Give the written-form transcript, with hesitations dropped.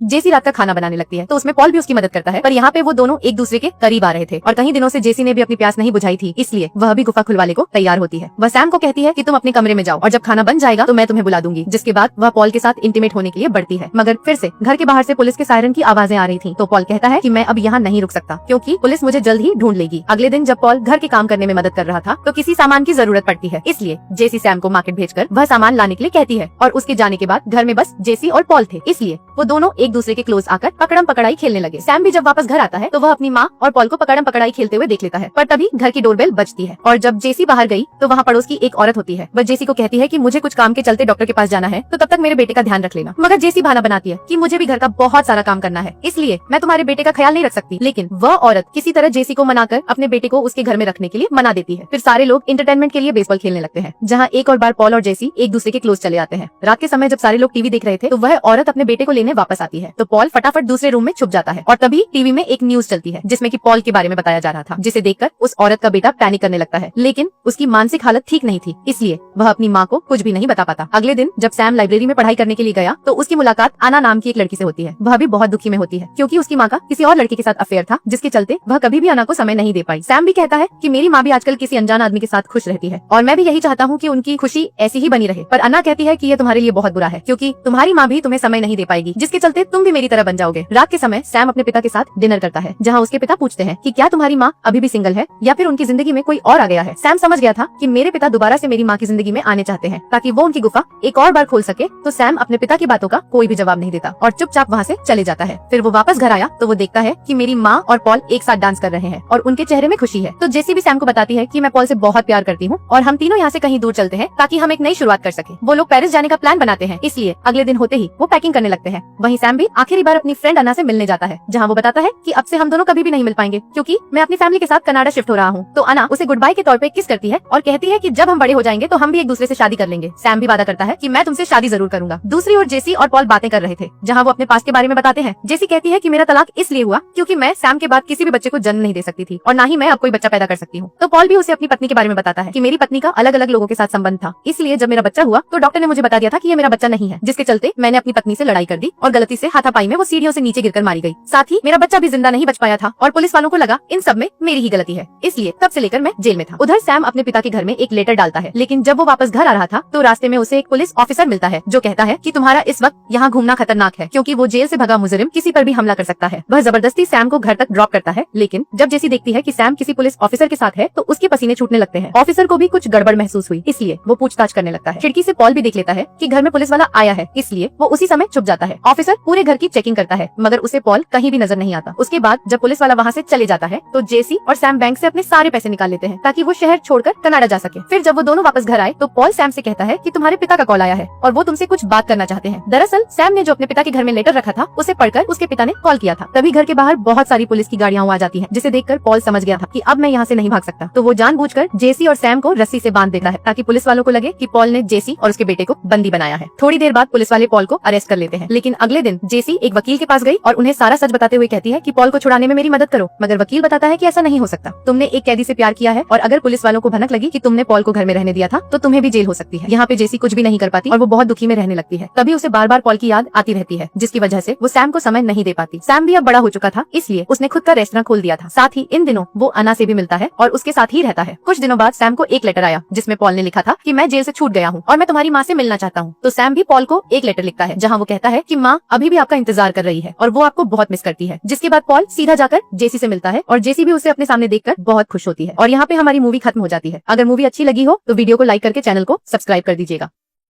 जेसी रात का खाना बनाने लगती है तो उसमें पॉल भी उसकी मदद करता है, पर यहाँ पे वो दोनों एक दूसरे के करीब आ रहे थे और कई दिनों से जेसी ने भी अपनी प्यास नहीं बुझाई थी, इसलिए वह भी गुफा खुलवाने को तैयार होती है। वह सैम को कहती है कि तुम अपने कमरे में जाओ और जब खाना बन जाएगा तो मैं तुम्हें बुला दूंगी, जिसके बाद वह पॉल के साथ इंटीमेट होने के लिए बढ़ती है। मगर फिर से घर के बाहर से पुलिस के सायरन की आवाजें आ रही थी, तो पॉल कहता है कि मैं अब यहाँ नहीं रुक सकता क्योंकि पुलिस मुझे जल्द ही ढूंढ लेगी। अगले दिन जब पॉल घर के काम करने में मदद कर रहा था तो किसी सामान की जरूरत पड़ती है, इसलिए जेसी सैम को मार्केट भेजकर वह सामान लाने के लिए कहती है और उसके जाने के बाद घर में बस जेसी और पॉल थे, इसलिए वो दोनों एक दूसरे के क्लोज आकर पकड़म पकड़ाई खेलने लगे। सैम भी जब वापस घर आता है तो वह अपनी माँ और पॉल को पकड़म पकड़ाई खेलते हुए देख लेता है, पर तभी घर की डोरबेल बजती है और जब जेसी बाहर गई तो वहाँ पड़ोस की एक औरत होती है। वह जेसी को कहती है कि मुझे कुछ काम के चलते डॉक्टर के पास जाना है, तो तब तक मेरे बेटे का ध्यान रख लेना। मगर जेसी बहाना बनाती है कि मुझे भी घर का बहुत सारा काम करना है, इसलिए मैं तुम्हारे बेटे का ख्याल नहीं रख सकती। लेकिन वह औरत किसी तरह जेसी को मनाकर अपने बेटे को उसके घर में रखने के लिए मना देती है। फिर सारे लोग इंटरटेनमेंट के लिए बेसबॉल खेलने लगते हैं, जहाँ एक और बार पॉल और जेसी एक दूसरे के क्लोज चले आते हैं। रात के समय जब सारे लोग टीवी देख रहे थे तो वह औरत अपने बेटे को लेने वापस आती है, तो पॉल फटाफट दूसरे रूम में छुप जाता है और तभी टीवी में एक न्यूज चलती है जिसमें कि पॉल के बारे में बताया जा रहा था, जिसे देखकर उस औरत का बेटा पैनिक करने लगता है। लेकिन उसकी मानसिक हालत ठीक नहीं थी, इसलिए वह अपनी माँ को कुछ भी नहीं बता पाता। अगले दिन जब सैम लाइब्रेरी में पढ़ाई करने के लिए गया तो उसकी मुलाकात आना नाम की एक लड़की से होती है। वह भी बहुत दुखी में होती है क्योंकि उसकी माँ का किसी और लड़के के साथ अफेयर था, जिसके चलते वह कभी भी आना को समय नहीं दे पाई। सैम भी कहता है कि मेरी माँ भी आजकल किसी अनजान आदमी के साथ खुश रहती है और मैं भी यही चाहता हूँ कि उनकी खुशी ऐसी ही बनी रहे, पर अन्ना कहती है कि ये तुम्हारे लिए बहुत बुरा है क्योंकि तुम्हारी माँ भी तुम्हें समय नहीं दे पाएगी, जिसके चलते तुम भी मेरी तरह बन जाओगे। रात के समय सैम अपने पिता के साथ डिनर करता है, जहाँ उसके पिता पूछते हैं कि क्या तुम्हारी माँ अभी भी सिंगल है या फिर उनकी जिंदगी में कोई और आ गया है। सैम समझ गया था कि मेरे पिता दोबारा से मेरी माँ की जिंदगी में आने चाहते हैं ताकि वो उनकी गुफा एक और बार खोल सके, तो सैम अपने पिता की बातों का कोई भी जवाब नहीं देता और चुपचाप वहाँ से चले जाता है। फिर वो वापस घर आया तो वो देखता है कि मेरी माँ और पॉल एक साथ डांस कर रहे हैं और उनके चेहरे में खुशी है। तो जेसी भी सैम को बताती है कि मैं पॉल से बहुत प्यार करती हूँ और हम तीनों यहाँ से कहीं दूर चलते हैं ताकि हम एक नई शुरुआत कर सके। वो लोग पेरिस जाने का प्लान बनाते हैं, इसलिए अगले दिन होते ही वो पैकिंग करने लगते हैं। वहीं सैम भी आखिरी बार अपनी फ्रेंड अन्ना से मिलने जाता है, जहाँ वो बताता है कि अब से हम दोनों कभी भी नहीं मिल पाएंगे क्योंकि मैं अपनी फैमिली के साथ कनाडा शिफ्ट हो रहा हूँ। तो अन्ना उसे गुड बाय के तौर पे किस करती है और कहती है कि जब हम बड़े हो जाएंगे तो हम भी एक दूसरे से शादी कर लेंगे। सैम भी वादा करता है कि मैं तुमसे शादी जरूर करूंगा। दूसरी ओर जेसी और पॉल बातें कर रहे थे, जहाँ वो अपने पास्ट के बारे में बताते हैं। जेसी कहती है कि मेरा तलाक इसलिए हुआ क्योंकि मैं सैम के बाद किसी भी बच्चे को जन्म नहीं दे सकती थी और न ही मैं अब कोई बच्चा पैदा कर सकती हूँ। तो पॉल भी उसे अपनी पत्नी के बारे में बताता है कि मेरी पत्नी का अलग अलग लोगों के साथ संबंध था, इसलिए जब मेरा बच्चा हुआ तो डॉक्टर ने मुझे बता दिया था कि ये मेरा बच्चा नहीं है, जिसके चलते मैंने अपनी पत्नी से लड़ाई कर दी और गलती से हाथापाई में वो सीढ़ियों से नीचे गिरकर मारी गई। साथ ही मेरा बच्चा भी जिंदा नहीं बच पाया था और पुलिस वालों को लगा इन सब में मेरी ही गलती है, इसलिए तब से लेकर मैं जेल में था। उधर सैम अपने पिता के घर में एक लेटर डालता है, लेकिन जब वो वापस घर आ रहा था तो रास्ते में उसे एक पुलिस ऑफिसर मिलता है जो कहता है कि तुम्हारा इस वक्त यहाँ घूमना खतरनाक है क्योंकि वो जेल से भगा मुजरिम किसी पर भी हमला कर सकता है। वह जबरदस्ती सैम को घर तक ड्रॉप करता है, लेकिन जब जेसी देखती है कि सैम किसी पुलिस ऑफिसर के साथ है तो उसके पसीने छूटने लगते हैं। ऑफिसर को भी कुछ गड़बड़ महसूस हुई, इसलिए वो पूछताछ करने लगता है। खिड़की से पॉल भी देख लेता है कि घर में पुलिस वाला आया है, इसलिए वो उसी समय छुप जाता है। ऑफिसर पूरे घर की चेकिंग करता है मगर उसे पॉल कहीं भी नजर नहीं आता। उसके बाद जब पुलिस वाला वहाँ से चले जाता है तो जेसी और सैम बैंक से अपने सारे पैसे निकाल लेते हैं ताकि वो शहर छोड़कर कनाडा जा सके। फिर जब वो दोनों वापस घर आए तो पॉल सैम से कहता है कि तुम्हारे पिता का कॉल आया है और वो तुमसे कुछ बात करना चाहते हैं। दरअसल सैम ने जो अपने पिता के घर में लेटर रखा था उसे पढ़कर उसके पिता ने कॉल किया था। तभी घर के बाहर बहुत सारी पुलिस की गाड़ियां आ जाती हैं, जिसे देखकर पॉल समझ गया था कि अब मैं यहाँ से नहीं भाग सकता। तो वो जानबूझकर जेसी और सैम को रस्सी से बांध देता है ताकि पुलिस वालों को लगे कि पॉल ने जेसी और उसके बेटे को बंदी बनाया है। थोड़ी देर बाद पुलिस वाले पॉल को अरेस्ट कर लेते हैं, लेकिन अगले दिन जेसी एक वकील के पास गई और उन्हें सारा सच बताते हुए कहती है कि पॉल को छुड़ाने में मेरी मदद करो। मगर वकील बताता है कि ऐसा नहीं हो सकता, तुमने एक कैदी से प्यार किया है और अगर पुलिस वालों को भनक लगी कि तुमने पॉल को घर में रहने दिया था तो तुम्हें भी जेल हो सकती है। यहाँ पे जेसी कुछ भी नहीं कर पाती और वो बहुत दुखी में रहने लगती है। तभी उसे बार बार पॉल की याद आती रहती है, जिसकी वजह से वो सैम को समय नहीं दे पाती। सैम भी अब बड़ा हो चुका था, इसलिए उसने खुद का रेस्टोरेंट खोल दिया था। साथ ही इन दिनों वो अन्ना से भी मिलता है और उसके साथ ही रहता है। कुछ दिनों बाद सैम को एक लेटर आया जिसमें पॉल ने लिखा था कि मैं जेल से छूट गया हूँ और मैं तुम्हारी माँ से मिलना चाहता हूँ। तो सैम भी पॉल को एक लेटर लिखता है जहाँ वो कहता है कि माँ अभी भी आपका इंतजार कर रही है और वो आपको बहुत मिस करती है। जिसके बाद पॉल सीधा जाकर जेसी से मिलता है और जेसी भी उसे अपने सामने देखकर बहुत खुश होती है। और यहाँ पे हमारी मूवी खत्म हो जाती है। अगर मूवी अच्छी लगी हो तो वीडियो को लाइक करके चैनल को सब्सक्राइब कर दीजिएगा।